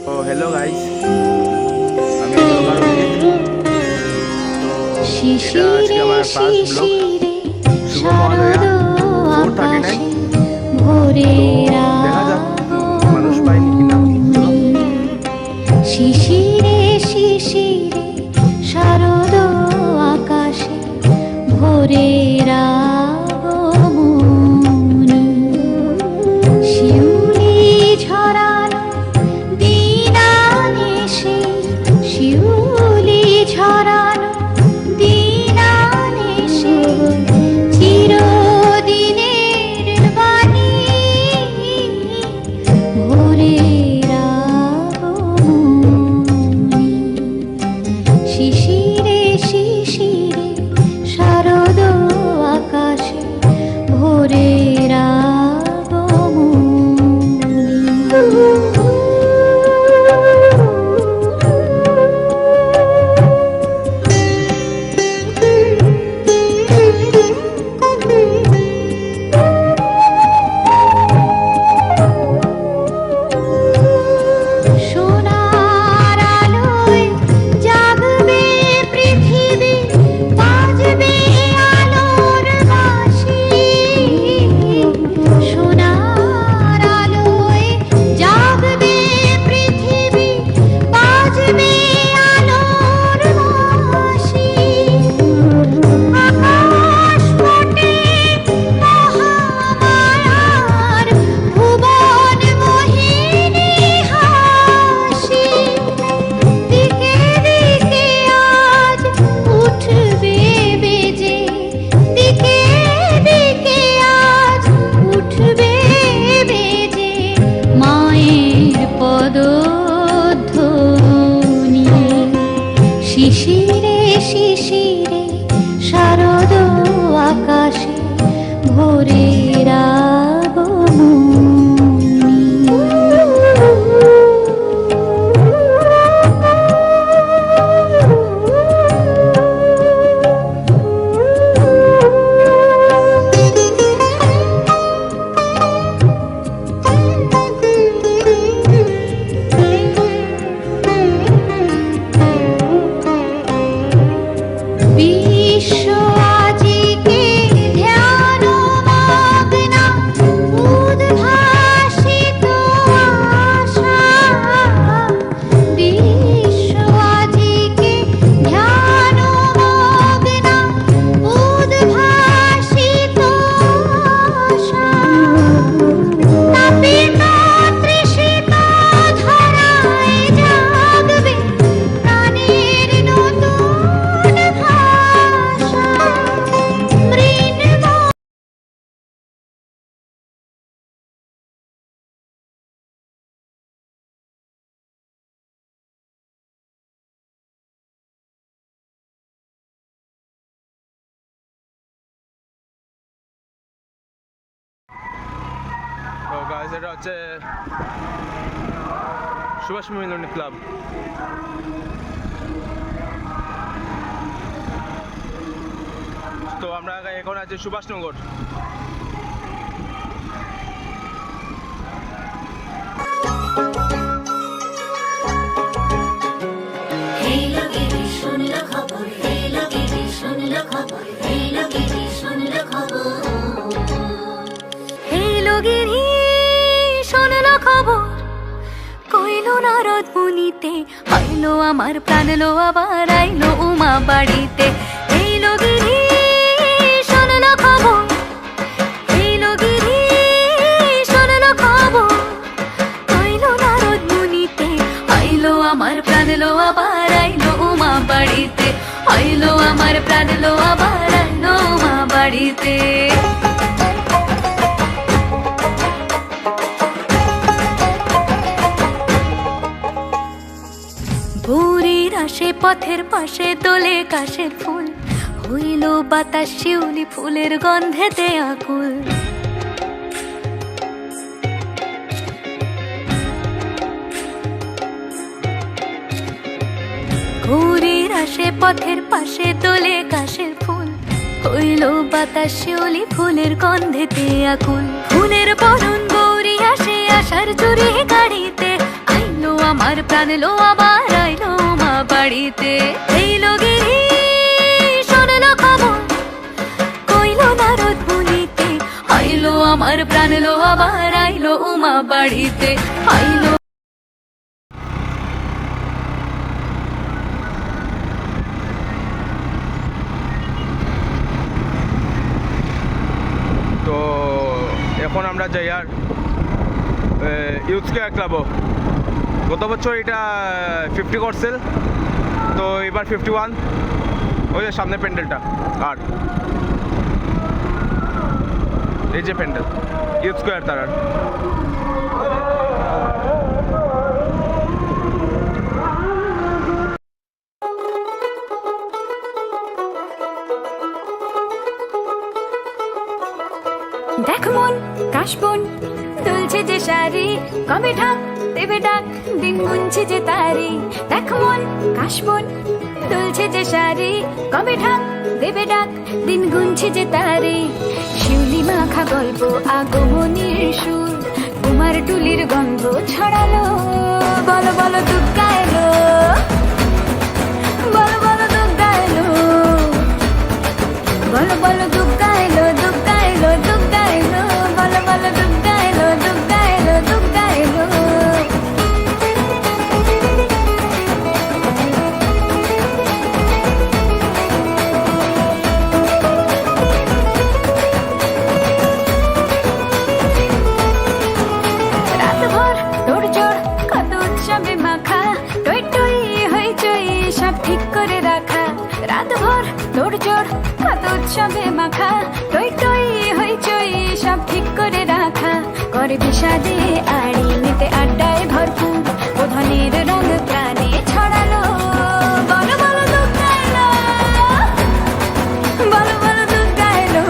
তো hello guys, আমি জোগাড় অজিত। তো এটা আজকে আমার ফার্স্ট ব্লগ, শুভ মহালয়া 439। তো দেখা যাক মানুষ পাইনি কিনা। শিশিরে শিশিরে শারদ আকাশে ভোরের আগমনী, শিউলি ঝরানো দিন আনেছে, শিউলি ঝরানো দিন আনেছে, চিরদিনের বাণী ভোরের আগমনী, শিশিরে শিশিরে শারদ আকাশে ভোরের সোনার আলোয় জাগবে পৃথিবী, বাজবে আলোর বাঁশি। সোনার আলোয় জাগবে পৃথিবী, বাজবে আলোর বাঁশি। আকাশ ফোটে মহামায়ার, ভুবন মোহিনী হাসি। দিকে দিকে আজ উঠবে বেজে, দিকে দিকে আজ উঠবে বেজে মায়ের পদধ্বনি। শিশিরে শিশিরে শারদ আকাশে ভোরের আগমনী। বিশ্ব আজিকে ধ্যান মগ্না, উদ্ভাসিত আশা। বিশ্ব আজিকে ধ্যান মগ্না, উদ্ভাসিত আশা। তাপিত তৃষিত ধরায় জাগবে প্রাণের নতুন ভাষা। মৃন্ময় তো গাইস, এটা হচ্ছে সুভাষ মিলনী ক্লাব। তো আমরা এখন আছি সুভাষনগর। গিরি শোনলো খবর, কইলো নারদ মুনিতে, আইলো আমার প্রাণ লো আবার আইলো উমা বাড়িতে। এইলো গিরি শোনলো খবর, এইলো গিরি শোনলো খবর, কইলো নারদ মুনিতে, আইলো আমার প্রাণ লো আবার আইলো উমা বাড়িতে, আইলো আমার প্রাণ লো আবার আইলো উমা বাড়িতে। ভোরের আসে পথের পাশে তোলে কাশের ফুল, হইল বাতাস শিউলি ফুলের গন্ধেতে আকুল। ভোরের আসে পথের পাশে তোলে কাশের ফুল, হইল বাতাস শিউলি ফুলের গন্ধেতে আকুল। ফুলের বরণ গৌরী আসে আশার চুরি গাড়িতে, আইলো আমার প্রাণ এলো আবার আইলো মা বাড়িতে এইলো গিরি শোনলো খবর কইলো নারদ মুনিতে আইলো আমার প্রাণ এলো আবার আইলো উমা বাড়িতে আইলো। তো এখন আমরা যাই আর ইউথ কেয়ার ক্লাবও। গত বছর এটা 50 করছিল, তো এবার 51। ওই যে সামনে প্যান্ডেলটা, আর এই যে প্যান্ডেল ইউথ স্কোয়ার তারার। দেখ মন কাশবন দুলছে যে শাড়ি কবে ঢাক দেবে ডাক দিন গুনছে যে তারি। দেখ মন কাশবন দুলছে যে শাড়ি কবে ঢাক দেবে ডাক দিন গুনছে যে তারি। শিউলি মাখা গল্প আগমনীর সুর কুমার টুলির গন্ধ ছড়ালো বলো বলো দুর্গা এলো বলো বলো দুর্গা এলো বলো বলো দুর্গা এলো দুর্গা এলো দুর্গা এলো বলো বলো দুর্গা এলো দুর্গা এলো দুর্গা এলো। রাতভর তোড়জোড় কত উৎসবে মাখা টই টই হইচই সব ঠিক করে রাখা। রাতভর তোড়জোড় কত উৎসবে মাখা টই টই হইচই সব ঠিক করে রাখা। করে বিষাদে আড়ি মেতে আড্ডায় ভরপুর প্রধানের রঙ প্রাণে ছড়ালো বলো বলো দুর্গা এলো বলো বলো দুর্গা এলো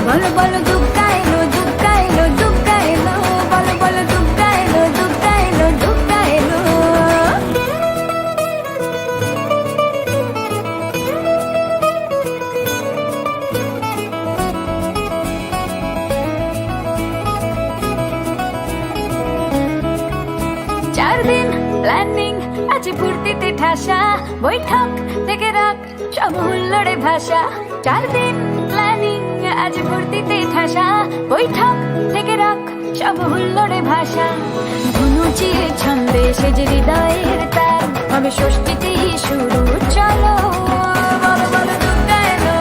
বলো বলো দুর্গা এলো দুর্গা এলো দুর্গা এলো বলো বলো দুর্গা এলো দুর্গা এলো দুর্গা এলো। চার দিন প্ল্যানিং আছে ফুর্তিতে ঠাসা বৈঠক থেকে রাখ সব হুল্লোড়ে ভাষা। 4 দিন প্ল্যানিং আজ ফুর্তিতে ঠাসা বৈঠক থেকে রাখ সব হুল্লোড়ে ভাষা। ধনুচিয়ে ছন্দে সেজে হৃদয়ের তার হবে ষষ্ঠীতেই শুরু চলো বলো বলো দুর্গা এলো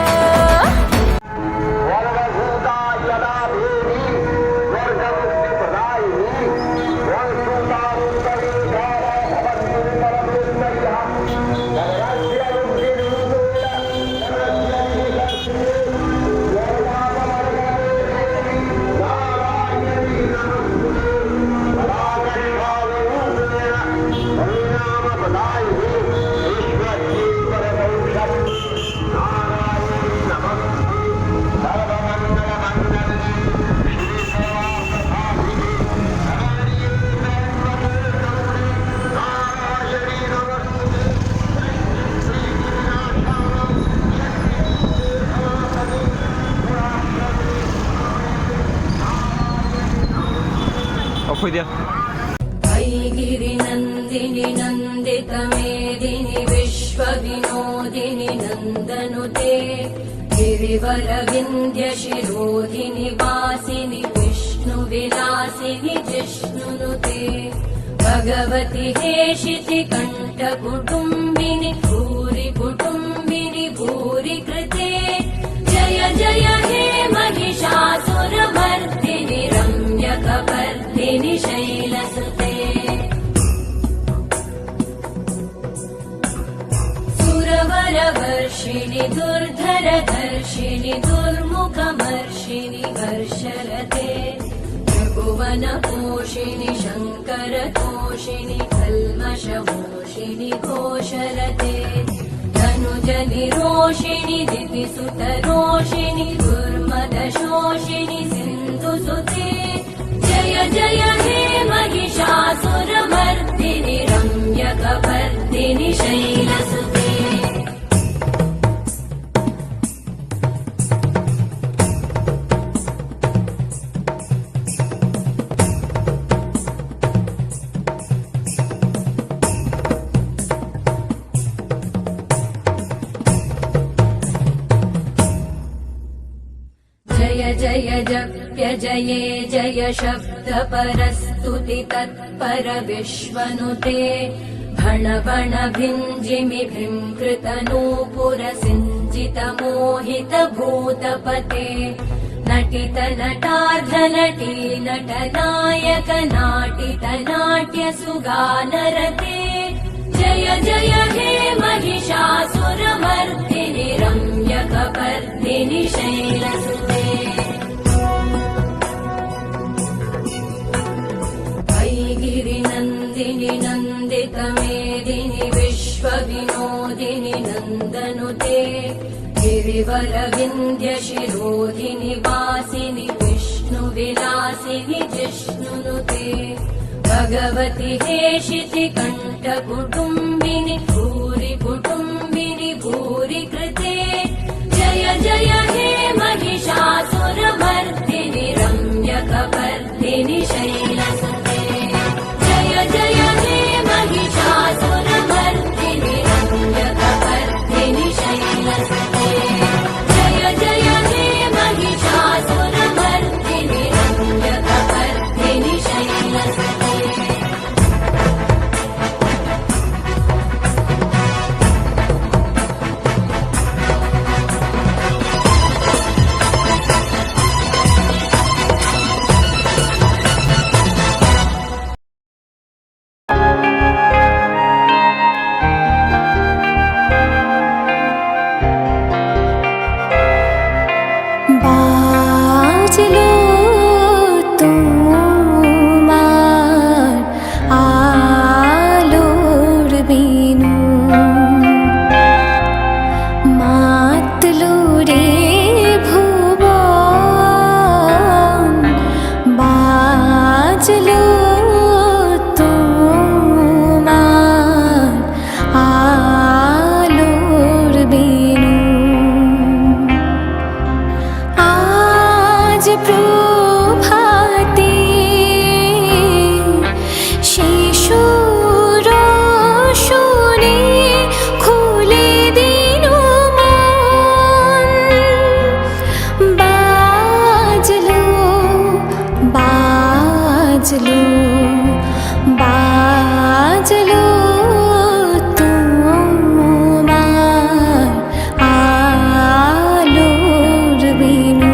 অফ হয়ে দিয়া। गिरिनन्दिनि नन्दितमेदिनि विश्वविनोदिनि नन्दनुते गिरिवरविन्द्यशिरोधिनि वासिनि विष्णुविलासिनि जिष्णुनुते भगवति हेशिति कण्ठकुटुम्बिनि भूरि कुटुम्बिनि भूरि कृते जय जय हे महिषासुरमर्दिनि रम्यकपर्दिनि शैलसुते सुरवरवर्षिणि दुर्धरधर्षिणि दुर्मुखमर्षिणि वर्षरते त्रिभुवनपोषिणि शङ्करतोषिणि कल्मषमोषिणि घोषरते धनुजनिरोषिणि दितिसुतरोषिणि दुर्मदशोषिणि सिन्धुसुते जय जय हे महिषासुरमर्दिनि रम्यकपर्दिनि शैलसुते जप्यजये जय शब्द परस्तुति तत्पर विश्वनुते भण भण भिञ्जिमि भृङ्कृतनूपुर सिञ्जित मोहित भूतपते नटित नटार्ध नटी नटनायक नाटित नाट्य सुगानरते जय जय हे महिषासुरमर्दिनि रम्यकपर्दिनि शैलसुते गिरिनन्दिनि नन्दितमेदिनि विश्वविनोदिनि नन्दनुते गिरिवरविन्द्यशिरोधिनि वासिनि विष्णुविलासिनि जिष्णुनुते भगवति हेशिति कण्ठकुटुम्बिनि भूरि कुटुम्बिनि भूरि कृते जय जय हे महिषासुरमर्दिनि रम्यकपर्दिनि शैलसुते जय जय हे महिषासुरमर्दिनि रम्यकपर्दिनि शैलसुते जय जय हे महिषासुरमर्दिनि रम्यकपर्दिनि शैलसुते বাজলো তোমার আলোর বিনু মাতলো রে ভুবন বাজলো তোমার আলোর বিনু আজ প্রভাতে শিশুর শুনে খুলে দিন মন বাজলো বাজলো বাজলো তোমার আলোর বিনু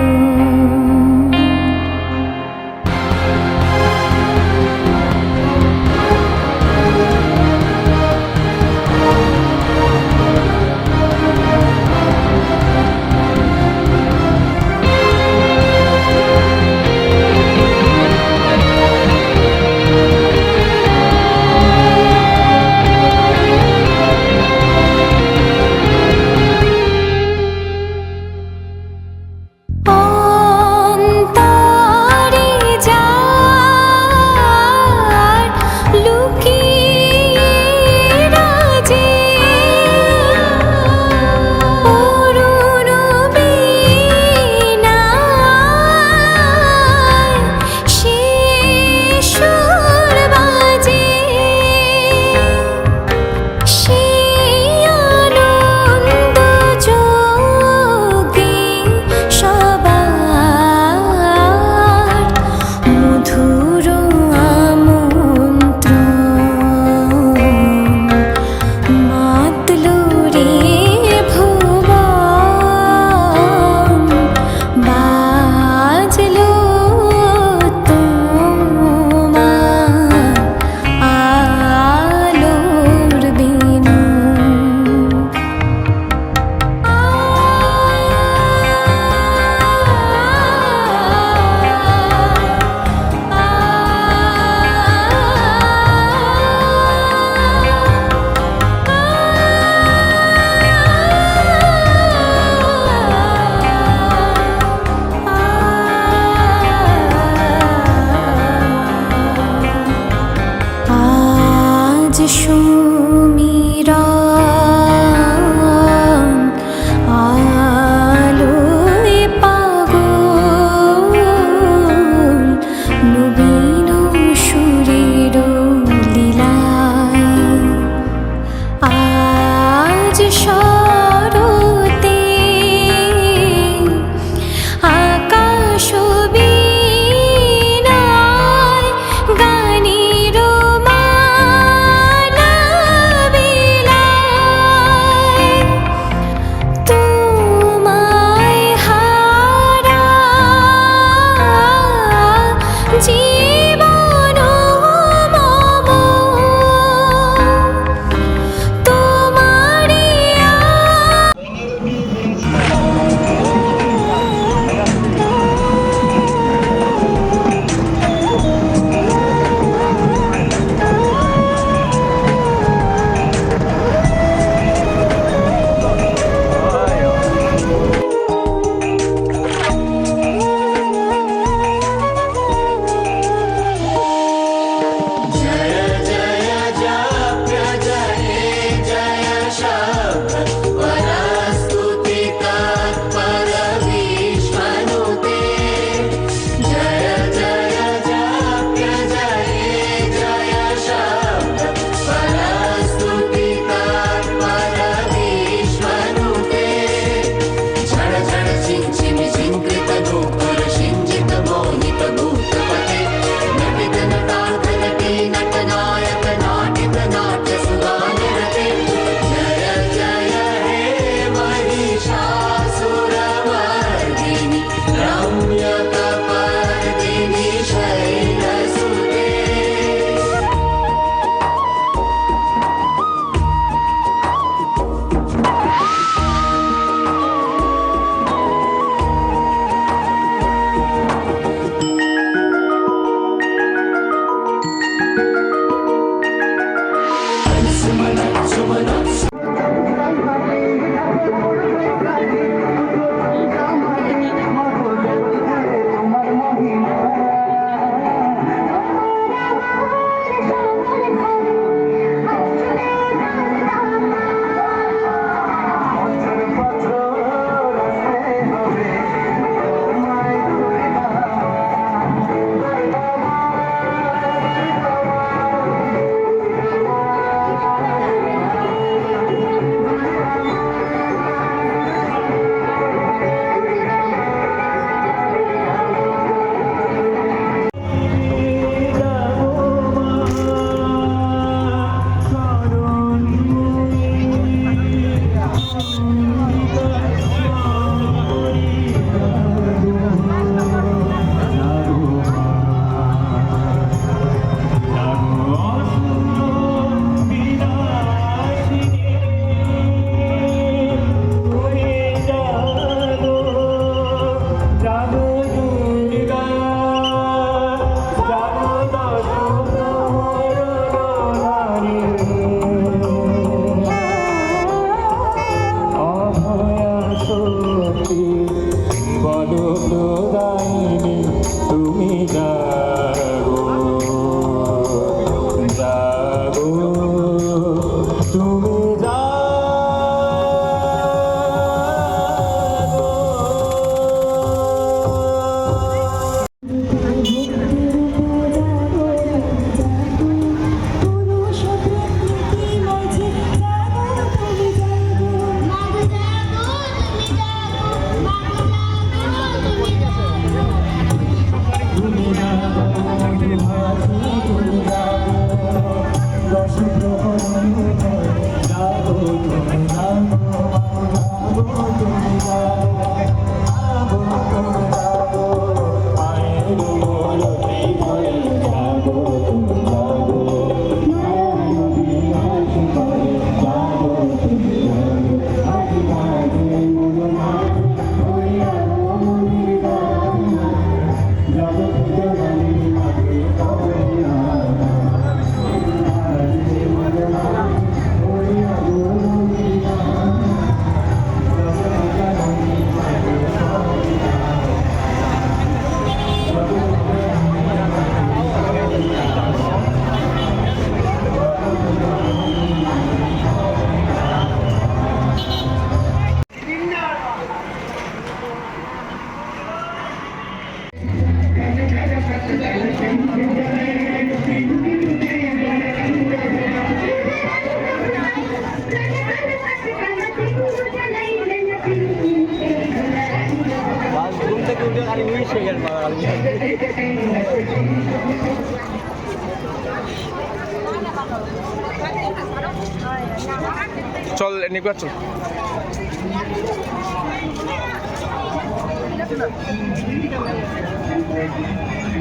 চল নিকট চল।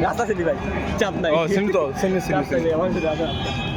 রাস্তা ছিলি ভাই, চাপ নাই। ও সিমি তো সিমি সিমি চাপ নাই, আমার সাথে রাস্তা।